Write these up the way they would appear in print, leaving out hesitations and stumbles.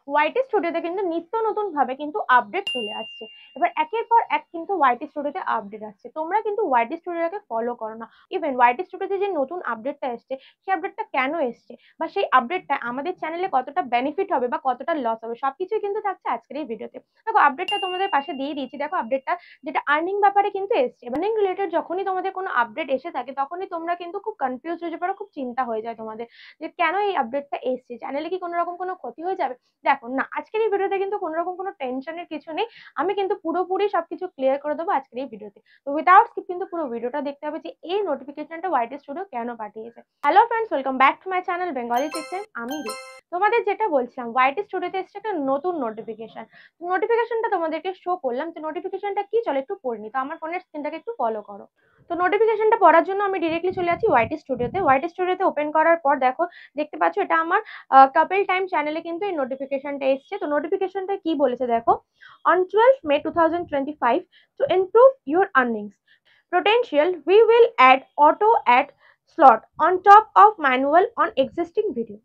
ওয়াইটি স্টুডিওতে কিন্তু নিত্য নতুন ভাবে কিন্তু আপডেট চলে আসছে। এবার একের পর এক কিন্তু ওয়াইটি স্টুডিওতে আপডেট আসছে, তোমরা কিন্তু ওয়াইটি স্টুডিওটাকে ফলো করো না। ইভেন ওয়াইটি স্টুডিওতে যে নতুন আপডেটটা এসছে, সেই আপডেটটা কেন এসছে বা সেই আপডেটটা আমাদের চ্যানেলে কতটা বেনিফিট হবে বা কতটা লস হবে, সবকিছুই কিন্তু থাকছে আজকের এই ভিডিওতে। দেখো আপডেটটা তোমাদের পাশে দিয়ে দিয়েছি, দেখো আপডেটটা যেটা আর্নিং ব্যাপারে কিন্তু এসছে। আর্নিং রিলেটেড যখনই তোমাদের কোনো আপডেট এসে থাকে, তখনই তোমরা কিন্তু খুব কনফিউজ হয়ে যাবে, খুব চিন্তা হয়ে যায় তোমাদের যে কেন এই আপডেটটা এসছে, চ্যানেলে কি কোনো রকম কোনো ক্ষতি হয়ে যাবে। দেখো না, আজকের এই ভিডিওতে কিন্তু কোনো রকম কোনো টেনশনের কিছু নেই। আমি কিন্তু পুরোপুরি সবকিছু ক্লিয়ার করে দেবো আজকের এই ভিডিওতে। তো উইদাউট স্কিপ কিন্তু পুরো ভিডিওটা দেখতে হবে যে এই নোটিফিকেশনটা ওয়াইটি স্টুডিও কেন পাঠিয়েছে। Hello friends, welcome back to my channel Bengali tips. আমি রূপ। তোমাদের যেটা বলছিলাম, ওয়াইটি স্টুডিওতে এসছে একটা নতুন নোটিফিকেশনটা তোমাদেরকে শো করলাম। তো নোটিফিকেশনটা কি, চলো একটু পড়ে নি। তো আমার ফোনের স্ক্রিনটাকে একটু ফলো করো। তো নোটিফিকেশনটা পড়ার জন্য আমি ডিরেক্টলি চলে যাচ্ছি ওয়াইটি স্টুডিওতে। ওয়াইটি স্টুডিওতে ওপেন করার পর দেখো, দেখতে পাচ্ছ এটা আমার কাপল টাইম চ্যানেলে কিন্তু এই নোটিফিকেশনটা এসছে। তো নোটিফিকেশনটা কি বলেছে দেখো, on 12 May 2025 to improve your earnings potential, we will add auto ad slot on top of manual on existing video.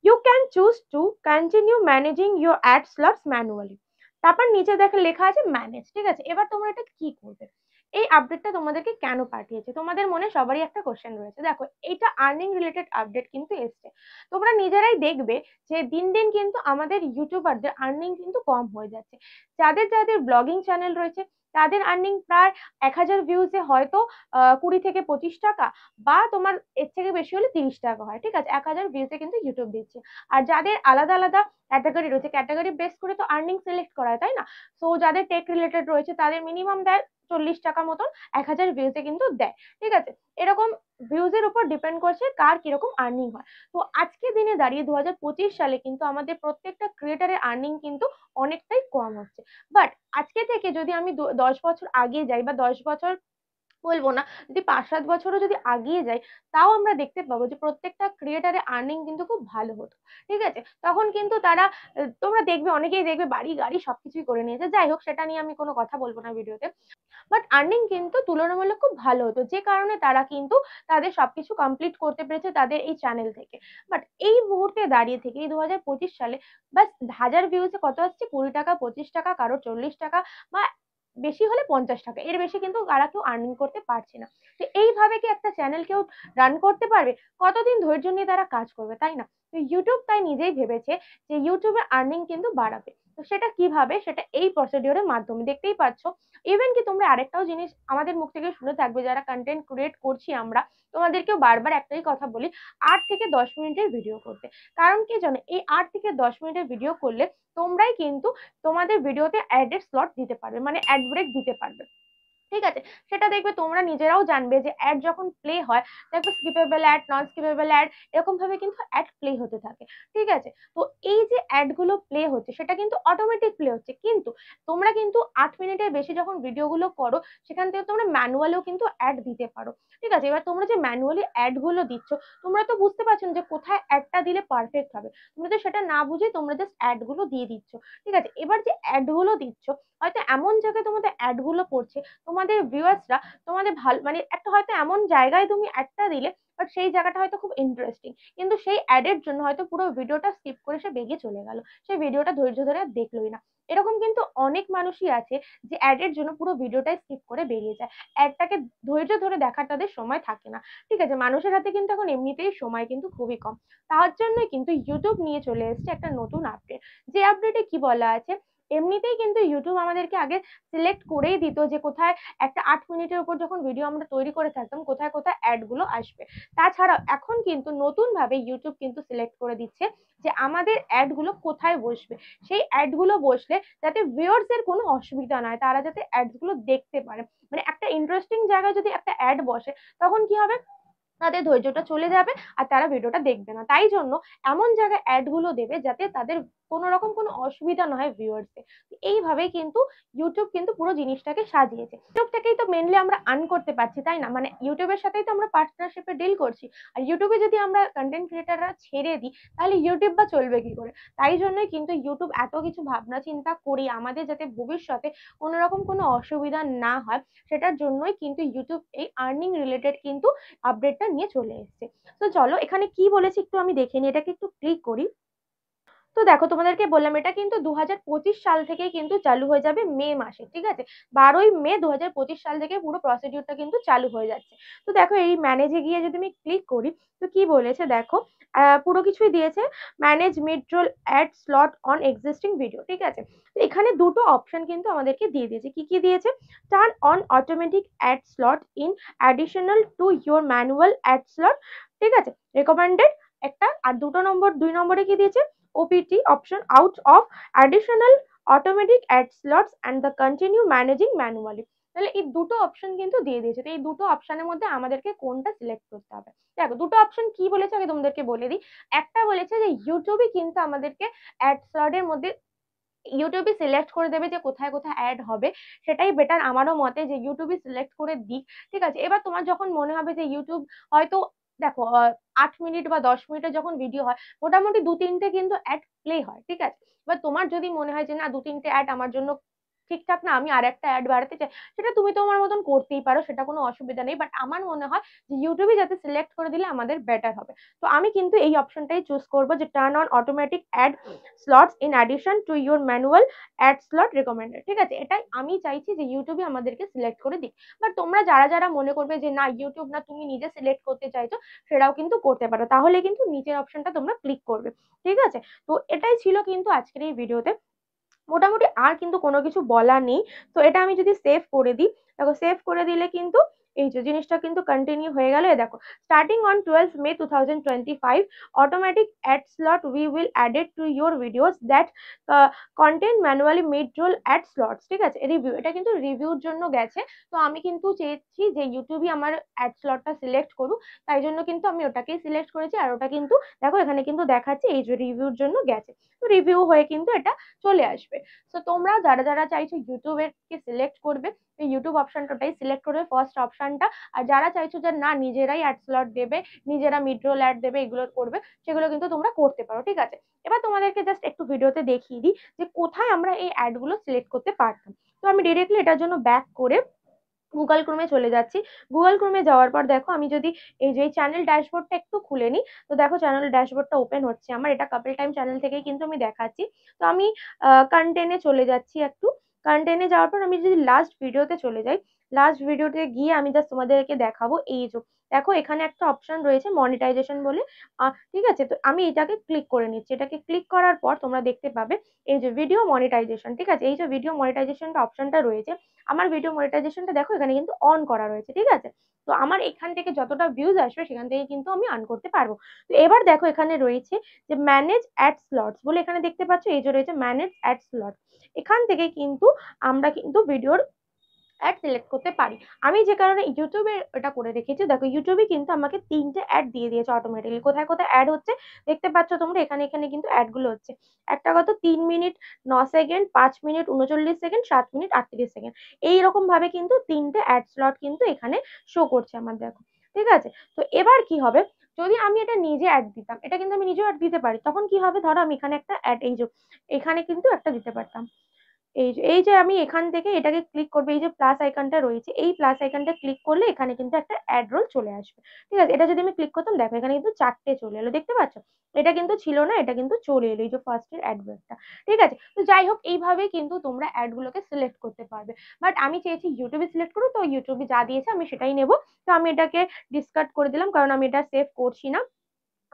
You can choose to continue managing your ad slots manually. তারপর নিচে দেখে লেখা আছে ম্যানেজ, ঠিক আছে। এবার তোমরা এটা কি করবে, এই আপডেটটা তোমাদেরকে কেন পাঠিয়েছে, তোমাদের মনে সবারই একটা কোশ্চেন রয়েছে। দেখো, এটা আর্নিং রিলেটেড আপডেট কিন্তু এসছে। তোমরা নিজেরাই দেখবে যে দিন দিন কিন্তু আমাদের ইউটিউবারদের আর্নিং কিন্তু কম হয়ে যাচ্ছে। যাদের যাদের ব্লগিং চ্যানেল রয়েছে, তাদের আর্নিং প্রায় 1000 ভিউজে হয়তো 20 থেকে 25 টাকা, বা তোমার এর থেকে বেশি হলে 30 টাকা হয়, ঠিক আছে। 1000 ভিউজে কিন্তু ইউটিউব দিচ্ছে। আর যাদের আলাদা আলাদা ক্যাটাগরি রয়েছে, ক্যাটাগরি বেস করে তো আর্নিং সিলেক্ট করা হয়, তাই না। সো যাদের টেক রিলেটেড রয়েছে, তাদের মিনিমাম দেয় 40 টাকা মতন, 1000 ভিউজে কিন্তু দেয়, ঠিক আছে। এরকম ভিউজের উপর ডিপেন্ড করছে কার কিরকম আর্নিং হয়। তো আজকে দিনে দাঁড়িয়ে 2025 সালে কিন্তু আমাদের প্রত্যেকটা ক্রিয়েটারের আর্নিং কিন্তু অনেকটাই কম হচ্ছে। বাট আজকে থেকে যদি আমি 10 বছর আগে যাই, বা 10 বছর বলবো না, যদি 5-7 বছরও যদি আগিয়ে যায়, তাও আমরা দেখতে পাবো যে প্রত্যেকটা ক্রিয়েটারের আর্নিং কিন্তু খুব ভালো হতো, ঠিক আছে। তখন কিন্তু তারা, তোমরা দেখবে অনেকেই দেখবে বাড়ি গাড়ি সবকিছুই করে নিয়েছে। যাই হোক, সেটা নিয়ে আমি কোনো কথা বলবো না ভিডিওতে। বাট আর্নিং কিন্তু তুলনামূলক খুব ভালো হতো, যে কারণে তারা কিন্তু তাদের সবকিছু কমপ্লিট করতে পেরেছে তাদের এই চ্যানেল থেকে। বাট এই মুহূর্তে দাঁড়িয়ে থেকে এই 2025 সালে বাস 1000 ভিউজে কত আসছে, 20 টাকা, 25 টাকা, কারো 40 টাকা, বা বেশি হলে 50 টাকা। এর বেশি কিন্তু তারা কেউ আর্নিং করতে পারছে না। তো এইভাবে কি একটা চ্যানেল কেউ রান করতে পারবে? কতদিন ধৈর্য নিয়ে তারা কাজ করবে, তাই না। তো ইউটিউব তাই নিজেই ভেবেছে যে ইউটিউবের আর্নিং কিন্তু বাড়াবে। তো সেটা কিভাবে, সেটা এই প্রসিডিওরের মাধ্যমে দেখতেই পাচ্ছ। ইভেন কি তোমরা আরেকটাও জিনিস আমাদের মুখ থেকে শুনে থাকবে, যারা কন্টেন্ট ক্রিয়েট করছি আমরা, তোমাদেরকেও বারবার একটাই কথা বলি, 8 থেকে 10 মিনিটের ভিডিও করতে। কারণ কি জানো, এই 8 থেকে 10 মিনিটের ভিডিও করলে তোমরাই কিন্তু তোমাদের ভিডিওতে অ্যাডের স্লট দিতে পারবে, মানে অ্যাড ব্রেক দিতে পারবে, ঠিক আছে। সেটা দেখবে তোমরা নিজেরাও জানবে যে অ্যাড যখন প্লে হয়, দেখবে skippable ad, non skippable ad, এরকম ভাবে কিন্তু অ্যাড প্লে হতে থাকে, ঠিক আছে। তো এই যে অ্যাড গুলো প্লে হচ্ছে, সেটা কিন্তু অটোমেটিক প্লে হচ্ছে। কিন্তু তোমরা কিন্তু 8 মিনিটের বেশি যখন ভিডিওগুলো করো, সেখান থেকে তোমরা ম্যানুয়ালিও কিন্তু অ্যাড দিতে পারো, ঠিক আছে। এবার তোমরা যে ম্যানুয়ালি অ্যাড গুলো দিচ্ছ, তোমরা তো বুঝতে পারছো যে কোথায় অ্যাডটা দিলে পারফেক্ট হবে। তোমরা তো সেটা না বুঝে তোমরা জাস্ট অ্যাড গুলো দিয়ে দিচ্ছ, ঠিক আছে। এবার যে অ্যাড গুলো দিচ্ছ, হয়তো এমন জায়গায় তোমাদের অ্যাড গুলো পড়ছে, তোমাদের ভিউয়ার্সরা তোমাদের ভালো, মানে একটা হয়তো এমন জায়গায় তুমি অ্যাডটা দিলে, বাট সেই জায়গাটা হয়তো খুব ইন্টারেস্টিং, কিন্তু সেই অ্যাডের জন্য হয়তো পুরো ভিডিওটা স্কিপ করে সে বেরিয়ে চলে গেল, সেই ভিডিওটা ধৈর্য ধরে আর দেখলোই না। এরকম কিন্তু অনেক মানুষই আছে যে অ্যাডের জন্য পুরো ভিডিওটাই স্কিপ করে বেরিয়ে যায়। অ্যাডটাকে ধৈর্য ধরে দেখার তাদের সময় থাকে না, ঠিক আছে। মানুষের হাতে কিন্তু এখন এমনিতেই সময় কিন্তু খুবই কম। তার জন্যই কিন্তু ইউটিউব নিয়ে চলে এসেছে একটা নতুন আপডেট। যে আপডেটে কি বলা আছে, এমনিতেই কিন্তু ইউটিউব আমাদেরকে আগে সিলেক্ট করেই দিত যে কোথায় একটা 8 মিনিটের উপর যখন ভিডিও আমরা তৈরি করে থাকতাম, কোথায় কোথায় অ্যাড গুলো আসবে। তাছাড়াও এখন কিন্তু নতুন ভাবে ইউটিউব কিন্তু সিলেক্ট করে দিচ্ছে যে আমাদের অ্যাড গুলো কোথায় বসবে। সেই অ্যাড গুলো বসলে যাতে ভিউয়ার্স এর কোনো অসুবিধা নয়, তারা যাতে অ্যাড গুলো দেখতে পারে। মানে একটা ইন্টারেস্টিং জায়গায় যদি একটা অ্যাড বসে, তখন কি হবে, তাদের ধৈর্যটা চলে যাবে আর তারা ভিডিওটা দেখবে না। তাই জন্য এমন জায়গায় অ্যাড গুলো দেবে যাতে তাদের কোনো রকম কোনো অসুবিধা না হয় ভিউয়ার্সে। এইভাবেই কিন্তু ইউটিউব কিন্তু পুরো জিনিসটাকে সাজিয়েছে। ইউটিউব থেকেই তো মেনলি আমরা আর্ন করতে পারছি, তাই না। মানে ইউটিউবের সাথেই তো আমরা পার্টনারশিপে ডিল করছি। আর ইউটিউবে যদি আমরা কন্টেন্ট ক্রিয়েটাররা ছেড়ে দিই, তাহলে ইউটিউব বা চলবে কি করে। তাই জন্যই কিন্তু ইউটিউব এত কিছু ভাবনা চিন্তা করি আমাদের, যাতে ভবিষ্যতে কোনো রকম কোনো অসুবিধা না হয়, সেটার জন্যই কিন্তু ইউটিউব এই আর্নিং রিলেটেড কিন্তু আপডেটটা নিয়ে চলে এসেছে। তো চলো এখানে কি বলেছি একটু আমি দেখে নিই, এটাকে একটু ক্লিক করি। তো তো দেখো তোমাদেরকে বললাম এটা কিন্তু 2025 সাল থেকে কিন্তু চালু হয়ে যাবে মে মাসে, ঠিক আছে? 12ই মে 2025 সাল থেকে পুরো প্রসিডিউরটা কিন্তু চালু হয়ে যাচ্ছে। তো দেখো এই ম্যানেজে গিয়ে যদি আমি ক্লিক করি, তো কি বলেছে দেখো, পুরো কিছুই দিয়েছে, manage mid roll ad slot on existing video, ঠিক আছে? তো এখানে দুটো অপশন কিন্তু আমাদেরকে দিয়ে দিয়েছে। কি কি দিয়েছে? Turn on automatic ad slot in additional to your manual ad slot, ঠিক আছে, রেকমেন্ডেড একটা। আর 2 নম্বরে কি দিয়েছে? Opt option out of additional automatic ad slots and the continue managing manually. তাহলে এই দুটো অপশন কিন্তু দিয়ে দিয়েছে। তো এই দুটো অপশনের মধ্যে আমাদেরকে কোনটা সিলেক্ট করতে হবে? দেখো দুটো অপশন কি বলেছে আগে তোমাদেরকে বলে দিই। একটা বলেছে যে ইউটিউবে কিন্তু আমাদেরকে অ্যাড স্লটের মধ্যে ইউটিউবে সিলেক্ট করে দেবে যে কোথায় কোথায় অ্যাড হবে, সেটাই বেটার আমারও মতে, যে ইউটিউবে সিলেক্ট করে দিক, ঠিক আছে? এবার তোমার যখন মনে হবে যে ইউটিউব হয়তো, দেখো 8 মিনিট বা 10 মিনিটের যখন ভিডিও হয় মোটামুটি 2-3টে কিন্তু অ্যাড প্লে হয়, ঠিক আছে? এবার তোমার যদি মনে হয় যে না 2-3টে অ্যাড আমার জন্য ঠিকঠাক না, আমি আর একটা অ্যাড বাড়াতে চাই, সেটা তুমি তোমার মতন করতেই পারো, সেটা কোনো অসুবিধা নেই। বাট আমার মনে হয় যে ইউটিউবে যাতে সিলেক্ট করে দিলে আমাদের বেটার হবে। তো আমি কিন্তু এই অপশনটাই চুজ করবো, যে turn on automatic ad slots in addition to your manual ad slot recommended, ঠিক আছে? এটাই আমি চাইছি যে ইউটিউবে আমাদেরকে সিলেক্ট করে দিক। বাট তোমরা যারা যারা মনে করবে যে না ইউটিউব না, তুমি নিজে সিলেক্ট করতে চাইছো, সেটাও কিন্তু করতে পারো। তাহলে কিন্তু নিচের অপশনটা তোমরা ক্লিক করবে, ঠিক আছে? তো এটাই ছিল কিন্তু আজকের এই ভিডিওতে। মোটামুটি আর কিন্তু কোনো কিছু বলা নেই। তো এটা আমি যদি সেভ করে দিই, দেখো সেভ করে দিলে কিন্তু এই যে জিনিসটা কিন্তু কন্টিনিউ হয়ে গেল। দেখো starting on 12 May 2025 automatic ad slot we will added to your videos that content manually mid roll ad slots, ঠিক আছে? রিভিউ, এটা কিন্তু রিভিউর জন্য গেছে। তো আমি কিন্তু চেয়েছি যে ইউটিউবই আমার অ্যাড স্লটটা সিলেক্ট করুক, তাই জন্য কিন্তু আমি ওটাকেই সিলেক্ট করেছি। আর ওটা কিন্তু দেখো এখানে কিন্তু দেখাচ্ছে এই যে রিভিউর জন্য গেছে, তো রিভিউ হয়ে কিন্তু এটা চলে আসবে। তো তোমরা যারা যারা চাইছো ইউটিউবের কে সিলেক্ট করবে, ইউটিউব অপশনটাই সিলেক্ট করবে ফার্স্ট অপশনটা। আর যারা চাইছো যে না নিজেরাই অ্যাড স্লট দেবে, নিজেরা মিড রোল অ্যাড দেবে, এগুলো করবে, সেগুলো কিন্তু তোমরা করতে পারো, ঠিক আছে? এবার তোমাদেরকে জাস্ট একটু ভিডিওতে দেখিয়ে দিই যে কোথায় আমরা এই অ্যাড গুলো সিলেক্ট করতে পারতাম। তো আমি ডিরেক্টলি এটার জন্য ব্যাক করে গুগল ক্রোমে চলে যাচ্ছি। গুগল ক্রোমে যাওয়ার পর দেখো আমি যদি এই যে চ্যানেল ড্যাশবোর্ডটা একটু খুলে নিই, তো দেখো চ্যানেল ড্যাশবোর্ডটা ওপেন হচ্ছে আমার। এটা কাপল টাইম চ্যানেল থেকেই কিন্তু আমি দেখাচ্ছি। তো আমি কন্টেন্টে চলে যাচ্ছি একটু। কন্টেন্টে যাওয়ার পর আমি যদি লাস্ট ভিডিওতে চলে যাই, লাস্ট ভিডিওতে গিয়ে আমি জাস্ট তোমাদেরকে দেখাবো এই যে দেখো এখানে একটা অপশন রয়েছে মনিটাইজেশন বলে, ঠিক আছে? তো আমি এটাকে ক্লিক করে নিচ্ছি। এটাকে ক্লিক করার পর তোমরা দেখতে পাবে এই যে ভিডিও মনিটাইজেশন, ঠিক আছে? এই যে ভিডিও মনিটাইজেশনটা অপশনটা রয়েছে, আমার ভিডিও মনিটাইজেশনটা দেখো এখানে কিন্তু অন করা রয়েছে, ঠিক আছে? তো আমার এখান থেকে যতটা ভিউজ আসবে সেখান থেকে কিন্তু আমি আর্ন করতে পারবো। তো এবার দেখো এখানে রয়েছে যে ম্যানেজ অ্যাড স্লটস বলে, এখানে দেখতে পাচ্ছ এই যে রয়েছে ম্যানেজ অ্যাড স্লট। এখান থেকে কিন্তু আমরা কিন্তু ভিডিওর অ্যাড সিলেক্ট করতে পারি। আমি যে কারণে ইউটিউবে এটা করে রেখেছি, দেখো ইউটিউবে কিন্তু আমাকে 3টে অ্যাড দিয়ে দিয়েছে অটোমেটিক্যালি। কোথায় কোথায় অ্যাড হচ্ছে দেখতে পাচ্ছ তোমরা, এখানে এখানে কিন্তু অ্যাড গুলো হচ্ছে। একটা কত 3 minute 9 second, 5 minute 39 second, 7 minute 38 second, এইরকম ভাবে কিন্তু 3টে অ্যাড স্লট কিন্তু এখানে শো করছে আমার, দেখো, ঠিক আছে? তো এবার কি হবে, যদি আমি এটা নিজে অ্যাড দিতাম, এটা কিন্তু আমি নিজেও অ্যাড দিতে পারি, তখন কি হবে, ধরো আমি এখানে একটা অ্যাড এই যে এখানে কিন্তু একটা দিতে পারতাম। এই যে আমি এখান থেকে এটাকে ক্লিক করবো, এই যে প্লাস আইকনটা রয়েছে, এই প্লাস আইকনটা ক্লিক করলে এখানে কিন্তু একটা অ্যাড রোল চলে আসবে, ঠিক আছে? এটা যদি আমি ক্লিক করতাম, দেখো এখানে কিন্তু 4টে চলে এলো, দেখতে পাচ্ছ? এটা কিন্তু ছিল না, এটা কিন্তু চলে এলো এই যে ফার্স্টের অ্যাড ব্রেকটা, ঠিক আছে? তো যাই হোক এইভাবে কিন্তু তোমরা অ্যাড গুলোকে সিলেক্ট করতে পারবে। বাট আমি চেয়েছি ইউটিউবে সিলেক্ট করো, তো ইউটিউবে যা দিয়েছে আমি সেটাই নেবো। তো আমি এটাকে ডিসকার্ড করে দিলাম, কারণ আমি এটা সেভ করছি না।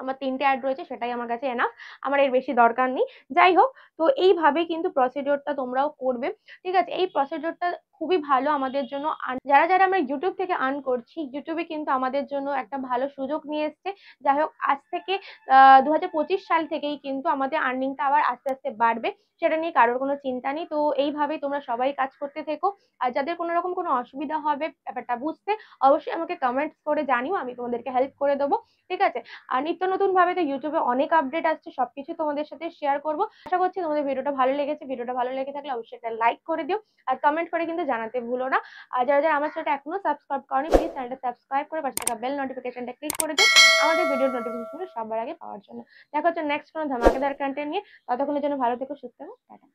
আমার 3টে অ্যাড রয়েছে, সেটাই আমার কাছে এনাফ, আমার এর বেশি দরকার নেই। যাই হোক, তো এইভাবে কিন্তু প্রসিডিওরটা তোমরাও করবে, ঠিক আছে? এই প্রসিডিওরটা খুবই ভালো আমাদের জন্য। যারা যারা আমরা ইউটিউব থেকে আর্ন করছি, ইউটিউবে কিন্তু আমাদের জন্য একটা ভালো সুযোগ নিয়ে এসছে। যাই হোক, আজ থেকে 2025 সাল থেকেই কিন্তু আমাদের আর্নিংটা আবার আস্তে আস্তে বাড়বে, সেটা নিয়ে কারোর কোনো চিন্তা নেই। তো এইভাবেই তোমরা সবাই কাজ করতে থেকো। আর যাদের কোনো রকম কোনো অসুবিধা হবে ব্যাপারটা বুঝতে, অবশ্যই আমাকে কমেন্টস করে জানিও, আমি তোমাদেরকে হেল্প করে দেবো, ঠিক আছে? আর নিত্য নতুন ভাবে তো ইউটিউবে অনেক আপডেট আসছে, সবকিছু তোমাদের সাথে শেয়ার করবো। আশা করছি তোমাদের ভিডিওটা ভালো লেগেছে। ভিডিওটা ভালো লেগে থাকলে অবশ্যই একটা লাইক করে দিও, আর কমেন্ট করে কিন্তু জানাতে ভুলো না। আর যারা যারা আমার চ্যানেলটা এখনো সাবস্ক্রাইব করনি, প্লিজ চ্যানেলটা সাবস্ক্রাইব করে পাশে থাকা বেল নোটিফিকেশনটা ক্লিক করে দিও আমাদের ভিডিওর নোটিফিকেশন সবার আগে পাওয়ার জন্য। দেখা হচ্ছে নেক্সট কোনো ধামাকেদার কন্টেন্ট নিয়ে। ততক্ষণের জন্য ভালো থেকো, সুস্থ থেকো, টাটা।